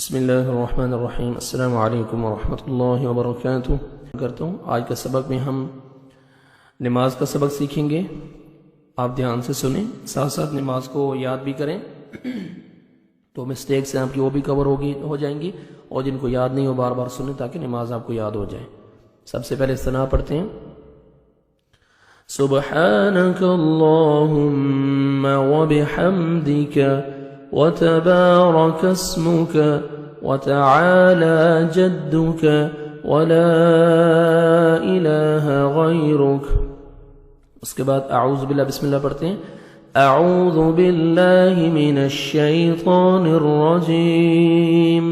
बिस्मिल्लाहिर्रहमानिर्रहीम। अस्सलामु अलैकुम वरहमतुल्लाहि वबरकातुहू। करता हूँ आज का सबक में हम नमाज का सबक सीखेंगे। आप ध्यान से सुने, साथ साथ नमाज को याद भी करें तो मिस्टेक से आपकी वो भी कवर हो जाएंगी, और जिनको याद नहीं हो बार बार सुने ताकि नमाज आपको याद हो जाए। सबसे पहले इस्तिना पढ़ते हैं। सुब्हानक अल्लाहुम्मा व बिहम्दिका व तबारक अस्मुक व तआला जद्दुक व ला इलाहा गैरुक। उसके बाद आऊज़ु बिल्लाह बिस्मिल्लाह पढ़ते हैं। अऊज़ु बिल्लाहि मिनश शैतानिर रजीम।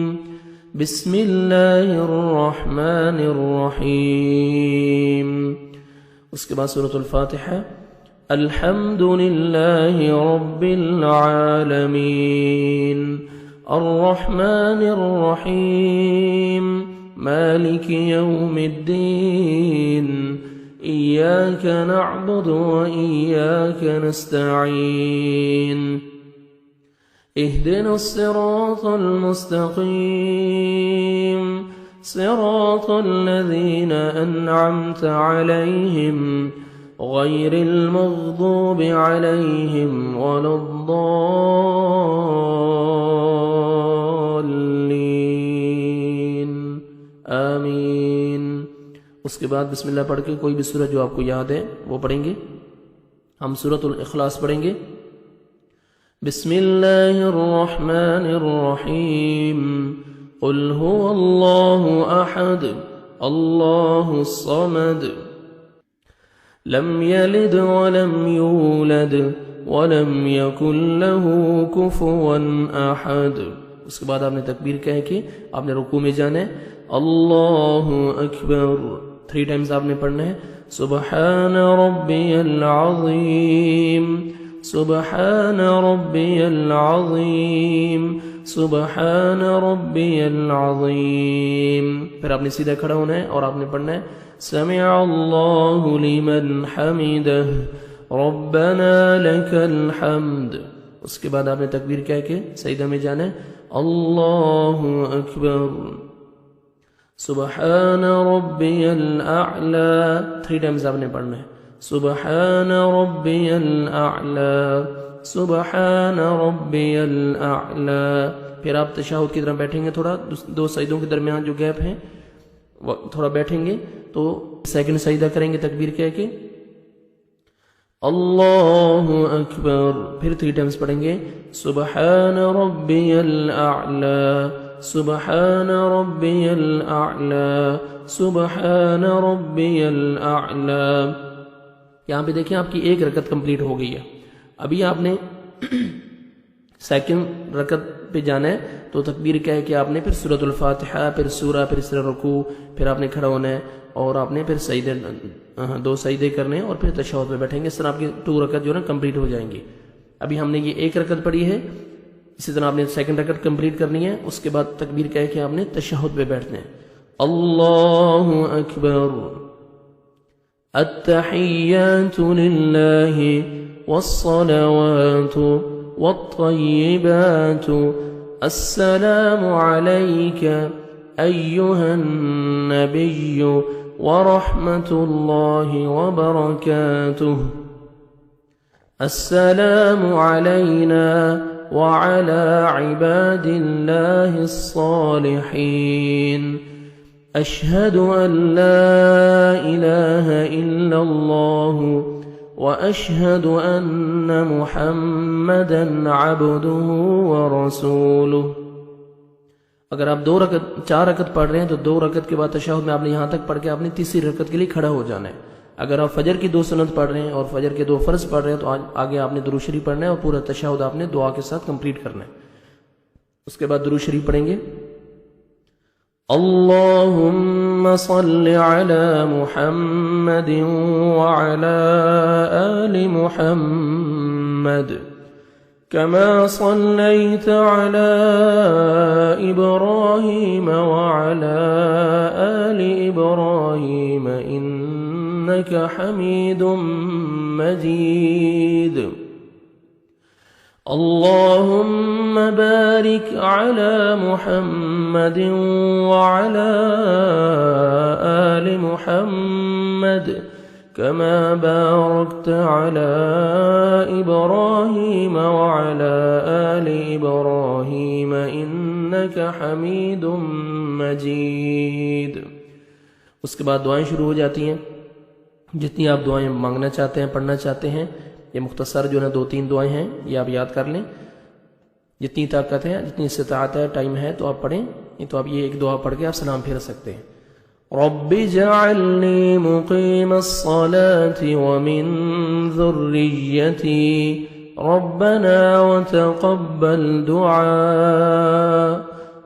बिस्मिल्लाहिर रहमानिर रहीम। उसके बाद सूरतुल फातिहा। अल्हम्दुलिल्लाहि रब्बिल आलमीन अर्रहमानिर रहीम मालिकि यौमिद्दीन इय्याक नअबुदु व इय्याक नस्तईन इहदिनस सिरातल मुस्तकीम सिरातल लज़ीना अन्अमता अलैहिम गैरिल मग़दूबि अलैहिम वलद्दाल्लीन आमीन। उसके बाद बिस्मिल्लाह पढ़ के कोई भी सूरत जो आपको याद है वो पढ़ेंगे। हम सूरतुल इखलास पढ़ेंगे। बिस्मिल्लाहिर्रहमानिर्रहीम। क़ुल हुवल्लाहु अहद अल्लाहुस समद लम यलिद वलम यूलद वलम यकुल लहू कुफुवन अहद। उसके बाद आपने तकबीर कह के आपने रुकू में जाना है। अल्लाहु अकबर 3 टाइम्स आपने पढ़ना है। सुब्हान रब्बियल अज़ीम सुब्हान रब्बियल अज़ीम सुब्हान रब्बियल अज़ीम। फिर आपने सीधा खड़ा होना है और आपने पढ़ना है समिअ अल्लाहु लिमन हमिदह रब्बना लकल हम्द। उसके बाद आपने तकबीर कह के सजदा में जाना है। अल्लाहु अकबर सुब्हान रब्बियल आला 3 टाइम्स आपने पढ़ना है। सुब्हान रब्बियल आला सुब्हान रब्बियल आला। फिर आप तशहुद की तरफ बैठेंगे, थोड़ा 2 सजदों के दरमियान जो गैप है थोड़ा बैठेंगे, तो सेकंड सजदा करेंगे तकबीर कह के अल्लाहु अकबर। फिर 3 टाइम्स पढ़ेंगे सुब्हान रब्बियल आला सुब्हान रब्बियल आला सुब्हान रब्बियल आला। यहाँ पे देखिए आपकी 1 रकत कंप्लीट हो गई है। अभी आपने सेकंड रकत पे जाना है, तो तकबीर कह के आपने फिर सूरतुल फातिहा, फिर सूरा, फिर इस तरह रुकू, फिर आपने खड़ा होना है और आपने फिर सजदे 2 सजदे करने हैं और फिर तशहुद में बैठेंगे। इस तरह आपकी 2 रकत जो है ना कंप्लीट हो जाएंगी। अभी हमने ये 1 रकत पढ़ी है, इसी तरह आपने सेकंड रकत कंप्लीट करनी है। उसके बाद तकबीर कह के आपने तशहुद में बैठना है। अल्लाहु अकबर अत्तहिय्यातु लिल्लाहि वस्सलावातु वत्तय्यिबातु अस्सलामु अलैका अय्युहन नबिय्यु व रहमतुल्लाहि व बरकातुहु अस्सलामु अलैना व अला इबादिल्लाहिस सालिहीन अशहदु अन ला इलाहा इल्लल्लाहु व अशहदु अन्न मुहम्मदन अब्दुहु व रसूलुहु। अगर आप 4 रकत पढ़ रहे हैं तो 2 रकत के बाद तशहुद में आपने यहाँ तक पढ़ के आपने तीसरी रकत के लिए खड़ा हो जाना है। अगर आप फजर की 2 सुन्नत पढ़ रहे हैं और फजर के 2 फर्ज पढ़ रहे हैं तो आगे आपने दुरूद शरीफ पढ़ना है और पूरा तशहुद आपने दुआ के साथ कंप्लीट करना है। उसके बाद दुरूद शरीफ पढ़ेंगे। अल्लाहुम्मा सल्लि अला मुहम्मदिन व अला आलि मुहम्मद कमा सल्लैता अला इब्राहीम व अला आलि इब्राहीम इन्नक हमीदुम मजीद। अल्लाहुम्म بارك على محمد وعلى آل محمد كما باركت على إبراهيم وعلى آل إبراهيم إنك حميد मजीद। उसके बाद दुआएं शुरू हो जाती हैं। जितनी आप दुआएं मांगना चाहते हैं, पढ़ना चाहते हैं, ये मुख्तसर जो है 2-3 दुआएं हैं, ये आप याद कर लें। जितनी ताकत है, जितनी इस्तिताअत है, टाइम है तो आप पढ़ें, नहीं तो आप ये एक दुआ पढ़ के आप सलाम फेर सकते हैं। रब्बि जअलनी मुक़ीमस्सलाति व मिन ज़ुर्रिय्यती रब्बना व तक़ब्बल दुआ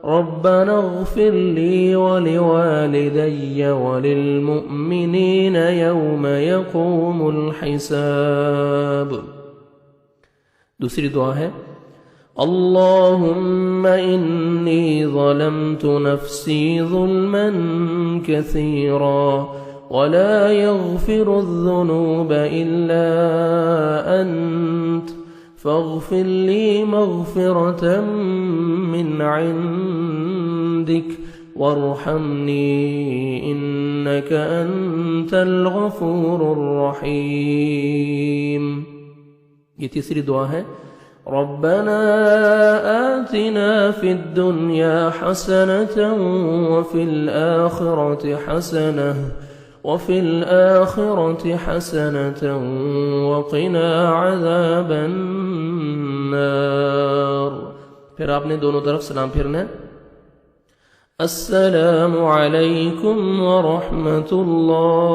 रब्बना इग़फ़िर ली व लिवालिदैय व लिलमुअ्मिनीन यौम यक़ूमुल हिसाब। दूसरी दुआ है अल्लाहुम्मा इन्नी ज़लमतु नफ़्सी ज़ुल्मन कसीरा वला यग़फ़िरुज़्ज़ुनूब इल्ला अंत फ़ग़फ़िर ली मग़फ़िरतम मिन इंदिक वरहमनी इन्नक अंतल गफ़ूरुर रहीम। ये तीसरी दुआ है रब्बना आतिना फिद्दुन्या हसनतन वफिल आखिरति हसनतन वक़िना अज़ाबन नार। फिर आपने दोनों तरफ सलाम फिरना है। अस्सलामु अलैकुम व रहमतुल्लाह।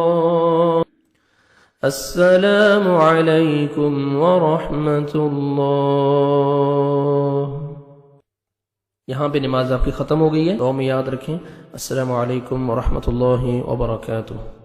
अस्सलामु अलैकुम व रहमतुल्लाह। यहाँ पे नमाज आपकी ख़त्म हो गई है। दुआ में याद रखें अस्सलामु अलैकुम व रहमतुल्लाहि व बरकातुहू।